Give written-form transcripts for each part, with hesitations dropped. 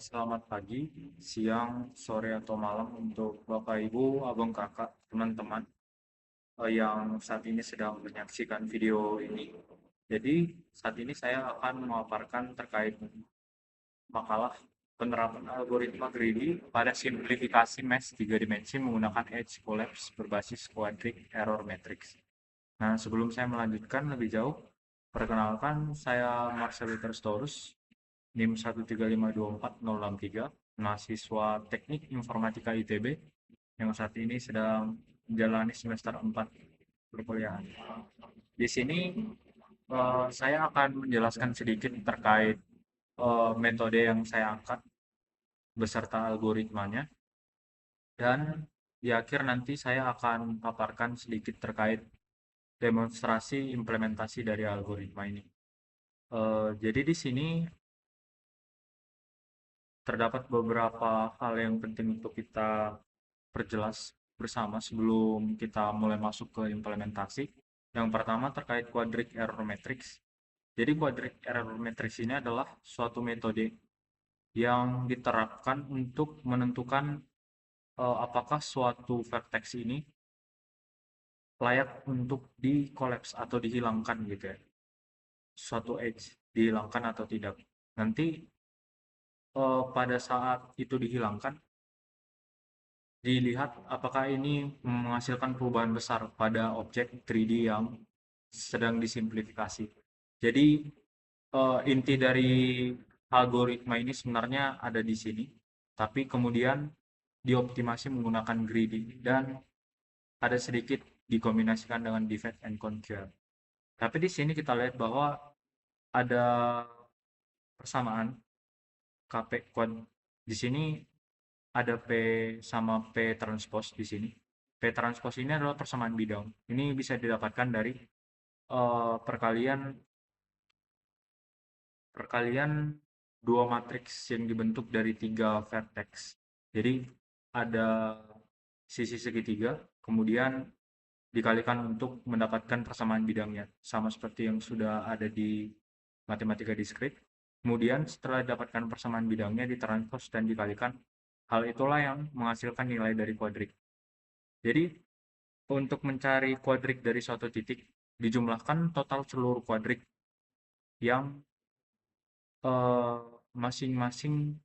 Selamat pagi, siang, sore, atau malam untuk Bapak, Ibu, Abang, Kakak, teman-teman yang saat ini sedang menyaksikan video ini. Jadi, saat ini saya akan memaparkan terkait makalah penerapan algoritma greedy pada simplifikasi mesh 3 dimensi menggunakan edge collapse berbasis quadric error matrix. Nah, sebelum saya melanjutkan lebih jauh, perkenalkan saya Marcel Storus, NIM 1352463, mahasiswa Teknik Informatika ITB yang saat ini sedang menjalani semester 4 perkuliahan. Di sini saya akan menjelaskan sedikit terkait metode yang saya angkat beserta algoritmanya, dan di akhir nanti saya akan paparkan sedikit terkait demonstrasi implementasi dari algoritma ini. Jadi di sini terdapat beberapa hal yang penting untuk kita perjelas bersama sebelum kita mulai masuk ke implementasi. Yang pertama terkait quadric error matrix. Jadi quadric error matrix ini adalah suatu metode yang diterapkan untuk menentukan apakah suatu vertex ini layak untuk di collapse atau dihilangkan gitu ya. Suatu edge dihilangkan atau tidak. Nanti pada saat itu dihilangkan, dilihat apakah ini menghasilkan perubahan besar pada objek 3D yang sedang disimplifikasi. Jadi inti dari algoritma ini sebenarnya ada di sini, tapi kemudian dioptimasi menggunakan greedy dan ada sedikit dikombinasikan dengan divide and conquer. Tapi di sini kita lihat bahwa ada persamaan KP quad. Di sini ada P sama P transpose di sini. P transpose ini adalah persamaan bidang. Ini bisa didapatkan dari perkalian perkalian dua matriks yang dibentuk dari tiga vertex. Jadi ada sisi segitiga, kemudian dikalikan untuk mendapatkan persamaan bidangnya, sama seperti yang sudah ada di matematika diskrit. Kemudian setelah didapatkan persamaan bidangnya ditranspos dan dikalikan, hal itulah yang menghasilkan nilai dari kuadrik. Jadi untuk mencari kuadrik dari suatu titik, dijumlahkan total seluruh kuadrik yang eh, masing-masing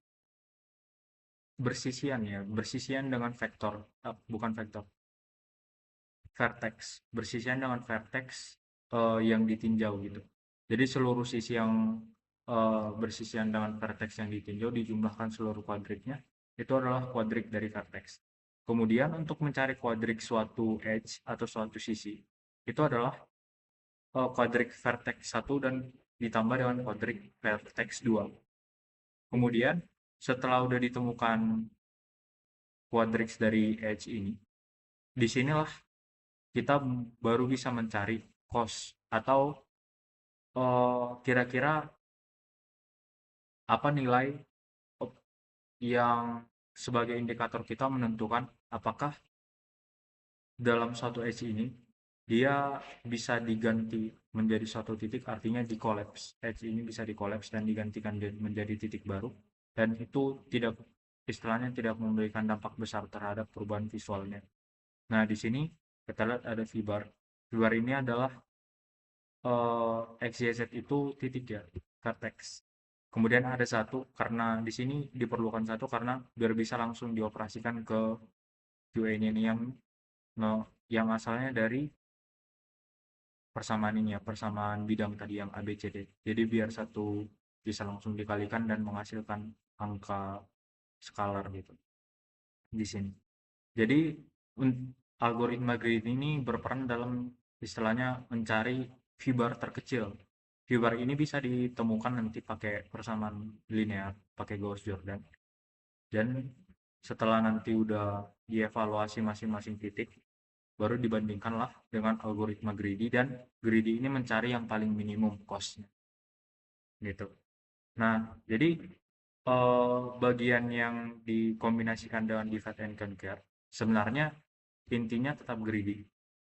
bersisian ya, bersisian dengan vektor, bukan vektor, vertex, bersisian dengan vertex yang ditinjau gitu. Jadi seluruh sisi yang bersisian dengan vertex yang ditinjau dijumlahkan seluruh kuadriknya, itu adalah kuadrik dari vertex. Kemudian untuk mencari kuadrik suatu edge atau suatu sisi, itu adalah kuadrik vertex 1 dan ditambah dengan kuadrik vertex 2. Kemudian setelah udah ditemukan quadrix dari edge ini, disinilah kita baru bisa mencari cost atau kira-kira apa nilai yang sebagai indikator kita menentukan apakah dalam satu edge ini dia bisa diganti menjadi suatu titik, artinya di collapse. Edge ini bisa di collapse dan digantikan menjadi titik baru, dan itu tidak, istilahnya tidak memberikan dampak besar terhadap perubahan visualnya. Nah, di sini kita lihat ada V-bar. V-bar ini adalah X, Y, Z itu titik ya, vertex. Kemudian ada satu, karena di sini diperlukan satu karena biar bisa langsung dioperasikan ke QA-nya ini yang no, yang asalnya dari persamaan ini ya, persamaan bidang tadi yang ABCD. Jadi biar satu bisa langsung dikalikan dan menghasilkan angka skalar gitu di sini. Jadi algoritma grid ini berperan dalam istilahnya mencari V-bar terkecil. V-bar ini bisa ditemukan nanti pakai persamaan linear, pakai Gauss-Jordan. Dan setelah nanti udah dievaluasi masing-masing titik, baru dibandingkanlah dengan algoritma greedy, dan greedy ini mencari yang paling minimum cost-nya gitu. Nah, jadi bagian yang dikombinasikan dengan divide and conquer sebenarnya intinya tetap greedy.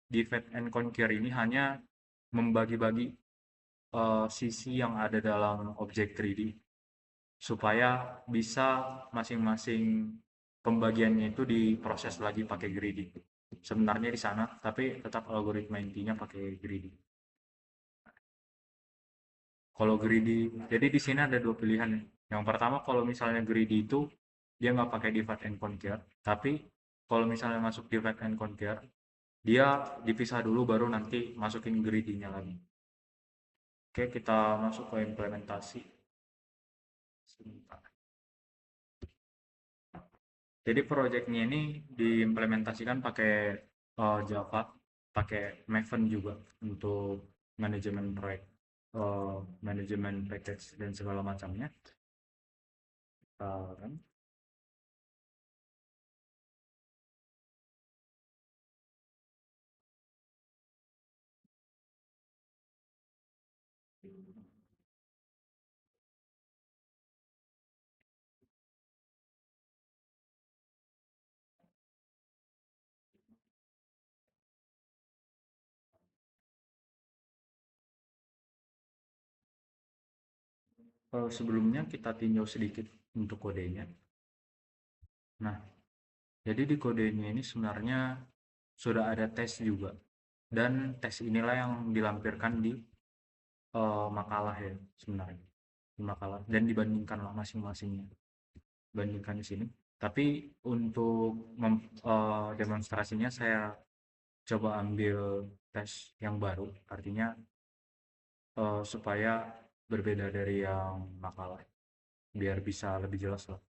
Divide and conquer ini hanya membagi-bagi sisi yang ada dalam objek 3D supaya bisa masing-masing pembagiannya itu diproses lagi pakai greedy. Sebenarnya di sana, tapi tetap algoritma intinya pakai greedy. Kalau greedy, jadi di sini ada dua pilihan ya. Yang pertama, kalau misalnya greedy itu dia nggak pakai divide and conquer, tapi kalau misalnya masuk divide and conquer, dia dipisah dulu baru nanti masukin greedy-nya lagi. Oke, kita masuk ke implementasi. Sebentar. Jadi projectnya ini diimplementasikan pakai Java, pakai Maven juga untuk manajemen proyek, manajemen package dan segala macamnya. Kan. Sebelumnya kita tinjau sedikit untuk kodenya. Nah, jadi di kodenya ini sebenarnya sudah ada tes juga. Dan tes inilah yang dilampirkan di makalah ya sebenarnya. Di makalah dan dibandingkanlah masing-masingnya. Bandingkan di sini. Tapi untuk demonstrasinya saya coba ambil tes yang baru, artinya supaya berbeda dari yang makalah, biar bisa lebih jelas lah.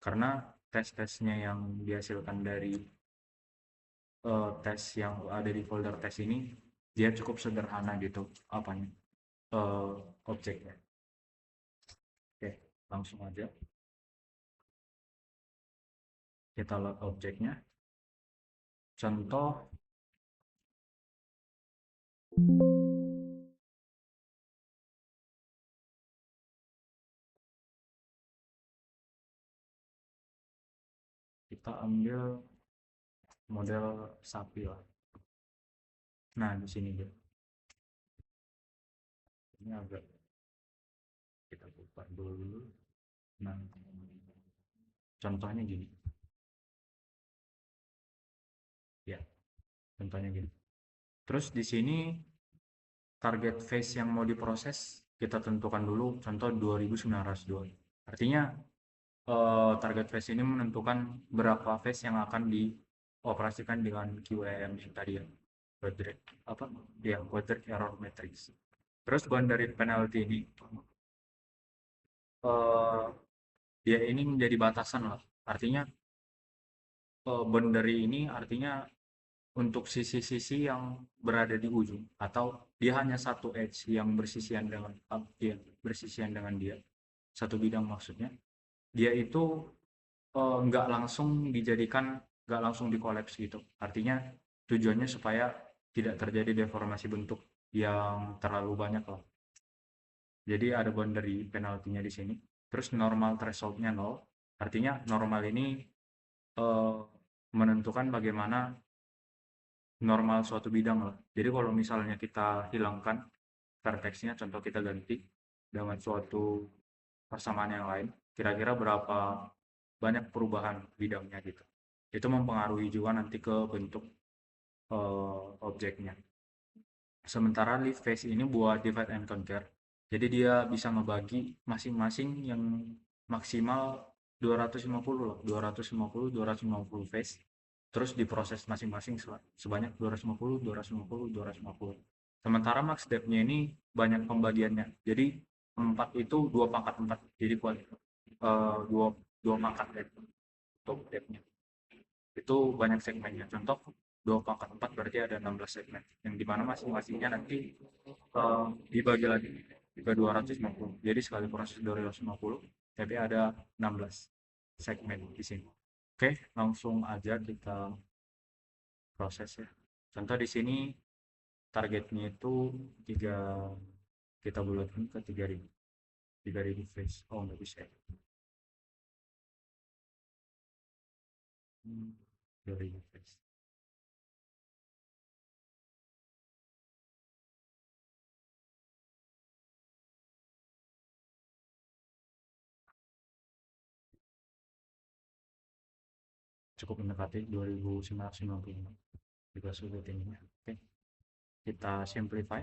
Karena tes-tesnya yang dihasilkan dari tes yang ada di folder tes ini, dia cukup sederhana gitu, apanya, eh, objeknya. Oke, langsung aja kita load objeknya. Contoh, kita ambil model sapi lah. Nah, di sini dia. Ini agak kita buka dulu. Nah, contohnya gini. Ya, contohnya gini. Terus di sini target face yang mau diproses kita tentukan dulu contoh 2902. Artinya target face ini menentukan berapa face yang akan dioperasikan dengan QEM yang tadi ya. Quadratic apa? Ya, quadratic error matrix. Terus boundary penalty ini eh, dia ini menjadi batasan lah. Artinya boundary ini artinya untuk sisi-sisi yang berada di ujung atau dia hanya satu edge yang bersisian dengan dia bersisian dengan dia satu bidang maksudnya dia itu nggak langsung dijadikan nggak langsung dikolaps gitu artinya tujuannya supaya tidak terjadi deformasi bentuk yang terlalu banyak lah jadi ada boundary penaltinya di sini terus normal thresholdnya nol artinya normal ini eh, menentukan bagaimana normal suatu bidang lah. Jadi kalau misalnya kita hilangkan vertexnya, contoh kita ganti dengan suatu persamaan yang lain, kira-kira berapa banyak perubahan bidangnya gitu. Itu mempengaruhi juga nanti ke bentuk objeknya. Sementara leaf face ini buat divide and conquer. Jadi dia bisa ngebagi masing-masing yang maksimal 250 loh, 250, 250 face. Terus diproses masing-masing sebanyak 250, 250, 250. Sementara max depth-nya ini banyak pembagiannya. Jadi 4 itu 2 pangkat 4. Jadi buat 2 2 pangkat depth untuk depth-nya itu banyak segmennya. Contoh 2 pangkat 4 berarti ada 16 segmen yang dimana masing-masingnya nanti dibagi lagi ke 250. Jadi sekali proses 250 tapi ada 16 segmen di sini. Oke, langsung aja kita proses ya. Contoh di sini targetnya itu 3 kita bulatkan ke 3000. 3000 face. Oh, nggak bisa ya. 3000 face. cukup mendekati 2950 juga sudut ininya. Oke, kita simplify.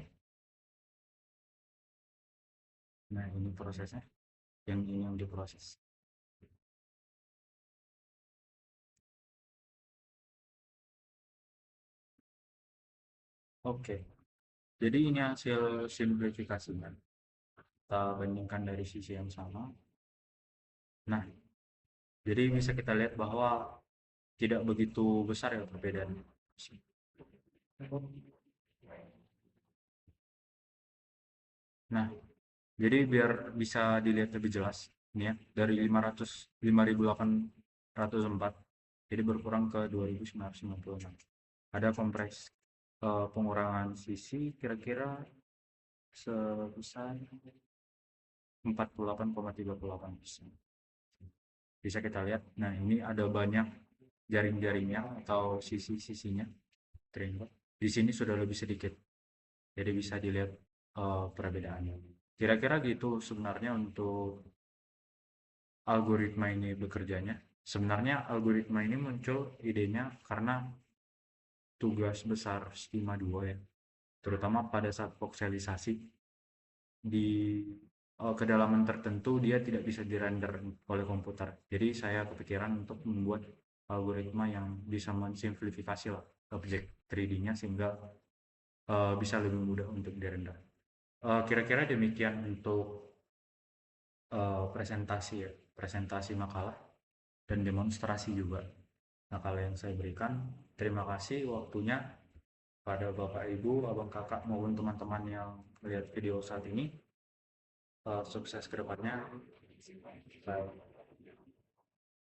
Nah, ini prosesnya, yang ini yang diproses. Oke, jadi ini hasil simplifikasinya. Kita bandingkan dari sisi yang sama. Nah, jadi bisa kita lihat bahwa tidak begitu besar ya perbedaannya. Nah, jadi biar bisa dilihat lebih jelas, ini ya, dari 5.804, jadi berkurang ke 2.996. Ada pengurangan sisi kira-kira sebesar 48,38%. Bisa kita lihat, nah ini ada banyak jaring-jaringnya atau sisi-sisinya. Di sini sudah lebih sedikit, jadi bisa dilihat perbedaannya. Kira-kira gitu sebenarnya untuk algoritma ini bekerjanya. Sebenarnya algoritma ini muncul idenya karena tugas besar Schema 2 ya, terutama pada saat vokselisasi di kedalaman tertentu dia tidak bisa dirender oleh komputer. Jadi saya kepikiran untuk membuat algoritma yang bisa mensimplifikasi objek 3D-nya sehingga bisa lebih mudah untuk dirender. Kira-kira demikian untuk presentasi makalah dan demonstrasi juga makalah yang saya berikan. Terima kasih waktunya pada Bapak Ibu, Abang Kakak maupun teman-teman yang melihat video saat ini. Sukses ke depannya. Bye.